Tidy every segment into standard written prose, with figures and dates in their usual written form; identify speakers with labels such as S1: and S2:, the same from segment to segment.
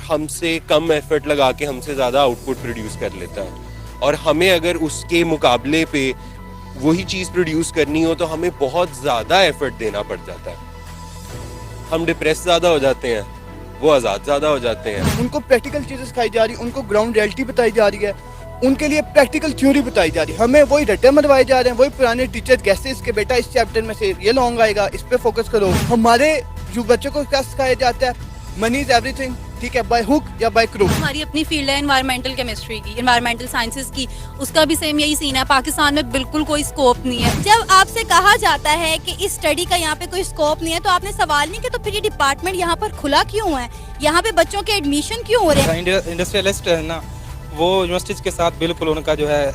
S1: हमसे कम एफर्ट लगा के हमसे ज़्यादा आउटपुट प्रोड्यूस कर लेता है, और हमें अगर उसके मुकाबले पे वही चीज़ प्रोड्यूस करनी हो तो हमें बहुत ज़्यादा एफर्ट देना पड़ जाता है। हम डिप्रेस ज़्यादा हो जाते हैं, वो आज़ाद ज़्यादा हो जाते हैं।
S2: उनको प्रैक्टिकल चीज़ें सिखाई जा रही, उनको ग्राउंड रियलिटी बताई जा रही है, उनके लिए प्रैक्टिकल थ्योरी बताई जा रही है। हमें वही रट्टे मरवाए जा रहे हैं, वही पुराने टीचर गैसेस के बेटा इस चैप्टर में से ये लॉन्ग आएगा, इस पे फोकस करो। हमारे जो बच्चों को क्या सिखाया जाता है, मनी इज एवरीथिंग, ठीक है, बाय हुक या बाय क्रूक।
S3: हमारी अपनी फील्ड है एनवायरमेंटल केमिस्ट्री की, एनवायरमेंटल साइंसेज की, उसका भी सेम यही सीन है। पाकिस्तान में बिल्कुल कोई स्कोप नहीं है।
S4: जब आपसे कहा जाता है कि इस स्टडी का यहाँ पे कोई स्कोप नहीं है, तो आपने सवाल नहीं किया तो फिर ये डिपार्टमेंट यहाँ पर खुला क्यों है, यहाँ पे बच्चों के एडमिशन क्यों हो रहे हैं?
S5: इंडस्ट्रियलिस्ट है ना, वो यूनिवर्सिटीज़ के साथ बिल्कुल उनका जो है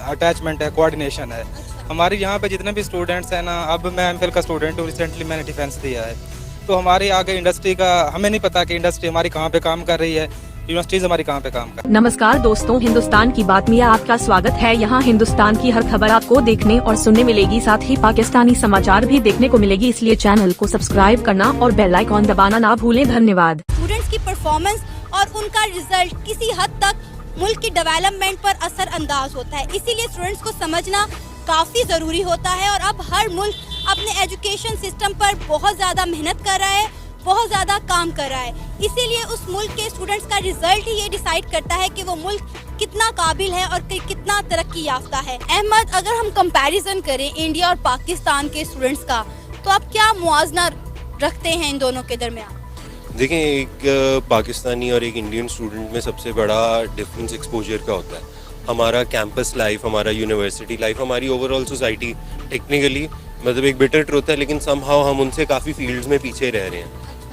S5: अटैचमेंट है, कोऑर्डिनेशन है। हमारे यहाँ पे जितने भी स्टूडेंट्स हैं ना, अब मैं एमफिल का स्टूडेंट हूँ, रिसेंटली मैंने डिफेंस दिया है, तो हमारे आगे इंडस्ट्री का हमें नहीं पता कि इंडस्ट्री हमारी कहाँ पे काम कर रही है, यूनिवर्सिटीज़ हमारी कहाँ पे काम कर रही है।
S6: नमस्कार दोस्तों, हिंदुस्तान की बात में आपका स्वागत है। यहाँ हिंदुस्तान की हर खबर आपको देखने और सुनने मिलेगी, साथ ही पाकिस्तानी समाचार भी देखने को मिलेगी, इसलिए चैनल को सब्सक्राइब करना और बेल आइकॉन दबाना ना भूलें। धन्यवाद।
S4: स्टूडेंट्स की परफॉर्मेंस और उनका रिजल्ट किसी हद तक मुल्क की डेवलपमेंट पर असर अंदाज होता है, इसीलिए स्टूडेंट्स को समझना काफ़ी ज़रूरी होता है। और अब हर मुल्क अपने एजुकेशन सिस्टम पर बहुत ज़्यादा मेहनत कर रहा है, बहुत ज़्यादा काम कर रहा है, इसीलिए उस मुल्क के स्टूडेंट्स का रिजल्ट ही ये डिसाइड करता है कि वो मुल्क कितना काबिल है और कितना तरक्की याफ्ता है। अहमद, अगर हम कंपैरिजन करें इंडिया और पाकिस्तान के स्टूडेंट्स का, तो आप क्या मुआवजा रखते हैं इन दोनों के दरमियान?
S1: देखें, एक पाकिस्तानी और एक इंडियन स्टूडेंट में सबसे बड़ा डिफरेंस एक्सपोजर का होता है। हमारा कैंपस लाइफ, हमारा यूनिवर्सिटी लाइफ, हमारी ओवरऑल सोसाइटी टेक्निकली मतलब एक बिटर ट्रुथ है, लेकिन समहाउ हम उनसे काफ़ी फील्ड्स में पीछे रह रहे हैं,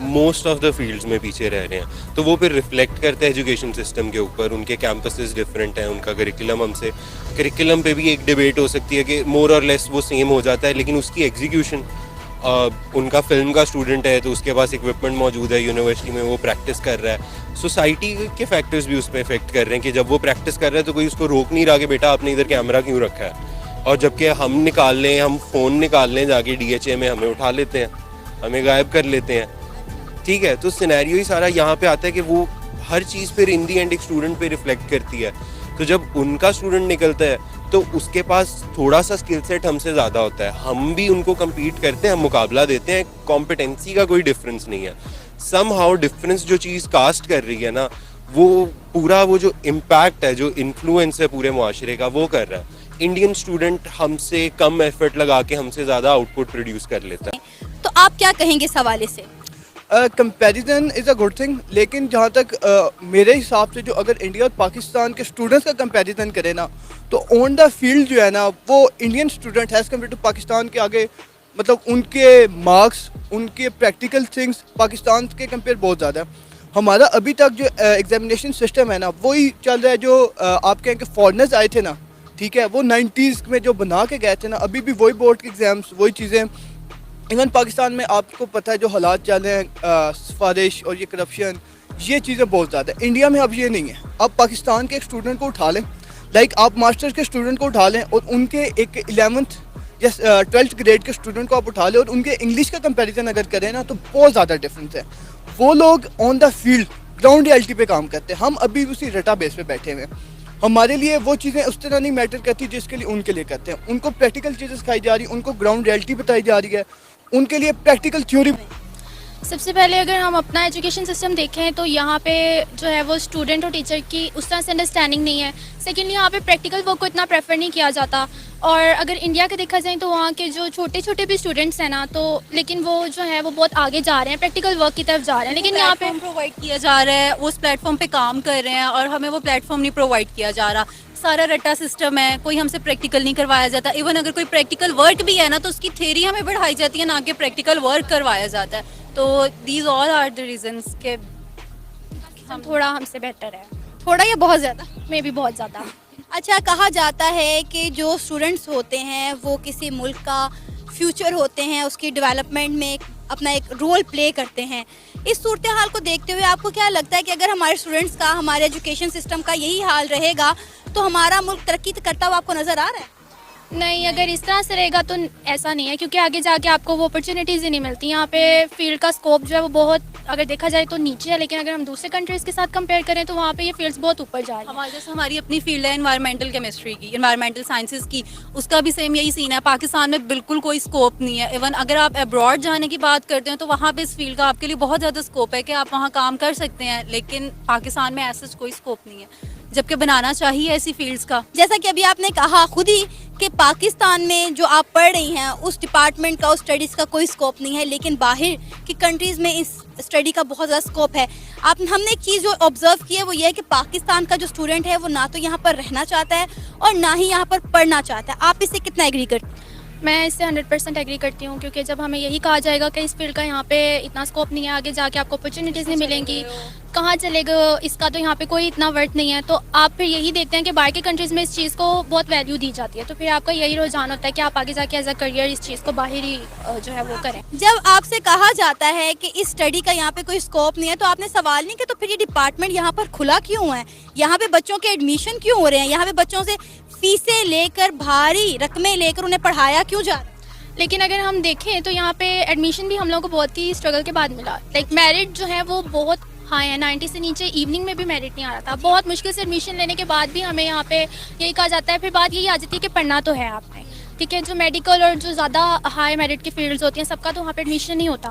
S1: मोस्ट ऑफ द फील्ड्स में पीछे रह रहे हैं। तो वो फिर रिफ्लेक्ट करता है एजुकेशन सिस्टम के ऊपर। उनके कैंपसेस डिफरेंट हैं, उनका करिकुलम हमसे, करिकुलम पे भी एक डिबेट हो सकती है कि मोर और लेस वो सेम हो जाता है, लेकिन उसकी एग्जीक्यूशन, उनका फिल्म का स्टूडेंट है तो उसके पास इक्विपमेंट मौजूद है यूनिवर्सिटी में, वो प्रैक्टिस कर रहा है। सोसाइटी के फैक्टर्स भी उस पर इफेक्ट कर रहे हैं कि जब वो प्रैक्टिस कर रहा है तो कोई उसको रोक नहीं रहा कि बेटा आपने इधर कैमरा क्यों रखा है, और जबकि हम निकाल लें, हम फ़ोन निकाल लें जाके DHA में, हमें उठा लेते हैं, हमें गायब कर लेते हैं। ठीक है, तो सिनेरियो ही सारा यहाँ पे आता है कि वो हर चीज़ फिर इन दी एंड एक स्टूडेंट पे रिफ्लेक्ट करती है। तो जब उनका स्टूडेंट निकलता है तो उसके पास थोड़ा सा स्किल सेट हमसे ज़्यादा होता है, हम भी उनको कम्पीट करते हैं, हम मुकाबला देते हैं, कॉम्पिटेंसी का कोई डिफरेंस नहीं है। सम हाउ डिफरेंस जो चीज़ कास्ट कर रही है ना, वो पूरा वो जो इम्पैक्ट है, जो इन्फ्लुएंस है पूरे मुआशरे का, वो कर रहा है। इंडियन स्टूडेंट हमसे कम एफर्ट लगा के हमसे ज़्यादा आउटपुट प्रोड्यूस कर लेता है।
S4: तो आप क्या कहेंगे इस हवाले से?
S2: Comparison is a good thing, लेकिन जहाँ तक मेरे हिसाब से जो अगर इंडिया और पाकिस्तान के स्टूडेंट्स का कंपैरिजन करें ना, तो ऑन द फील्ड जो है ना, वो Indian student has compare to Pakistan के आगे, मतलब उनके मार्क्स, उनके प्रैक्टिकल थिंग्स पाकिस्तान के कंपेयर बहुत ज़्यादा है। हमारा अभी तक जो एग्जामिनेशन सिस्टम है ना, वही चल रहा है जो आप कहें कि फॉरनर्स आए थे ना, ठीक है, वो 90s में जो बना के गए थे ना, अभी भी वही बोर्ड के एग्ज़ाम्स, वही चीज़ें। इवन पाकिस्तान में आपको पता है जो हालात चल रहे हैं, सिफारिश और ये करप्शन, ये चीज़ें बहुत ज़्यादा है। इंडिया में अब ये नहीं है। अब पाकिस्तान के एक स्टूडेंट को उठा लें, लाइक आप मास्टर्स के स्टूडेंट को उठा लें और उनके एक 11th या 12th ग्रेड के स्टूडेंट को आप उठा लें और उनके इंग्लिश का कंपैरिजन अगर करें ना, तो बहुत ज़्यादा डिफरेंस है। वो लोग on the field ground reality पे काम करते हैं, हम अभी उसी रटा बेस पे बैठे हुए हैं। हमारे लिए वो चीज़ें उस तरह नहीं मैटर करती जिसके लिए उनके लिए करते हैं। उनको प्रैक्टिकल चीज़ें सिखाई जा रही, उनको ग्राउंड रियलिटी बताई जा रही है, उनके लिए प्रैक्टिकल थ्योरी।
S7: सबसे पहले अगर हम अपना एजुकेशन सिस्टम देखें तो यहाँ पे जो है वो स्टूडेंट और टीचर की उस तरह से अंडरस्टैंडिंग नहीं है। सेकेंडली यहाँ पे प्रैक्टिकल वर्क को इतना प्रेफर नहीं किया जाता। और अगर इंडिया का देखा जाए तो वहाँ के जो छोटे छोटे भी स्टूडेंट्स हैं ना, तो लेकिन वो जो है वो बहुत आगे जा रहे हैं, प्रैक्टिकल वर्क की तरफ जा रहे हैं, लेकिन यहाँ पे
S3: प्रोवाइड किया जा रहा है, उस प्लेटफॉर्म पे काम कर रहे हैं और हमें वो प्लेटफॉर्म नहीं प्रोवाइड किया जा रहा। सारा रट्टा सिस्टम है, कोई हमसे प्रैक्टिकल नहीं करवाया जाता। इवन अगर कोई प्रैक्टिकल वर्क भी है ना, तो उसकी थ्योरी हमें बढ़ाई जाती है, ना कि प्रैक्टिकल वर्क करवाया जाता है। तो these all are the reasons के
S7: हम थोड़ा हमसे बेहतर है,
S4: थोड़ा या बहुत ज़्यादा?
S7: मे भी बहुत ज़्यादा।
S4: अच्छा, कहा जाता है कि जो स्टूडेंट्स होते हैं वो किसी मुल्क का फ्यूचर होते हैं, उसकी डेवलपमेंट में अपना एक रोल प्ले करते हैं। इस सूरत हाल को देखते हुए आपको क्या लगता है कि अगर हमारे स्टूडेंट्स का, हमारे एजुकेशन सिस्टम का यही हाल रहेगा तो हमारा मुल्क तरक्की करता हुआ आपको नज़र आ रहा है?
S7: नहीं, अगर इस तरह से रहेगा तो ऐसा नहीं है, क्योंकि आगे जाके आपको वो अपॉर्चुनिटीज़ ही नहीं मिलती। यहाँ पे फील्ड का स्कोप जो है वो बहुत, अगर देखा जाए तो नीचे है, लेकिन अगर हम दूसरे कंट्रीज़ के साथ कंपेयर करें तो वहाँ पे ये फील्ड्स बहुत ऊपर जा रही हैं।
S3: हमारे जैसे हमारी अपनी फील्ड है एनवायरमेंटल केमिस्ट्री की, एनवायरमेंटल साइंसेज की, उसका भी सेम यही सीन है। पाकिस्तान में बिल्कुल कोई स्कोप नहीं है। इवन अगर आप अब्रॉड जाने की बात करते हैं तो वहाँ पे इस फील्ड का आपके लिए बहुत ज़्यादा स्कोप है कि आप वहाँ काम कर सकते हैं, लेकिन पाकिस्तान में ऐसा कोई स्कोप नहीं है, जबकि बनाना चाहिए ऐसी फील्ड्स का।
S4: जैसा कि अभी आपने कहा खुद ही कि पाकिस्तान में जो आप पढ़ रही हैं उस डिपार्टमेंट का, उस स्टडीज़ का कोई स्कोप नहीं है, लेकिन बाहर की कंट्रीज़ में इस स्टडी का बहुत ज़्यादा स्कोप है। हमने एक चीज़ जो ऑब्जर्व की है वो ये है कि पाकिस्तान का जो स्टूडेंट है वो ना तो यहाँ पर रहना चाहता है और ना ही यहाँ पर पढ़ना चाहता है। आप इससे कितना एग्री करते हैं?
S7: मैं इससे 100% एग्री करती हूँ, क्योंकि जब हमें यही कहा जाएगा कि इस फील्ड का यहाँ पे इतना स्कोप नहीं है, आगे जाके आपको अपॉर्चुनिटीज़ नहीं मिलेंगी, कहाँ चलेगा इसका, तो यहाँ पे कोई इतना वर्थ नहीं है, तो आप फिर यही देखते हैं कि बाहर के कंट्रीज़ में इस चीज़ को बहुत वैल्यू दी जाती है, तो फिर आपका यही रुझान होता है कि आप आगे जाके एज अ करियर इस चीज़ को बाहर ही जो है वो करें।
S4: जब आपसे कहा जाता है कि इस स्टडी का यहाँ पे कोई स्कोप नहीं है तो आपने सवाल नहीं किया तो फिर ये डिपार्टमेंट यहाँ पर खुला क्यों है? यहाँ पे बच्चों के एडमिशन क्यों हो रहे हैं? यहाँ पे बच्चों से फीसें लेकर, भारी रकमें लेकर उन्हें पढ़ाया क्यों जा रहा है?
S7: लेकिन अगर हम देखें तो यहाँ पे एडमिशन भी हम लोगों को बहुत ही स्ट्रगल के बाद मिला। लाइक मेरिट जो है वो बहुत हाई है, 90 से नीचे इवनिंग में भी मेरिट नहीं आ रहा था। बहुत मुश्किल से एडमिशन लेने के बाद भी हमें यहाँ पे यही कहा जाता है, फिर बात यही आ जाती है कि पढ़ना तो है आपने, ठीक है। जो मेडिकल और जो ज़्यादा हाई मेरिट की फील्ड्स होती हैं सबका तो वहाँ पे एडमिशन नहीं होता।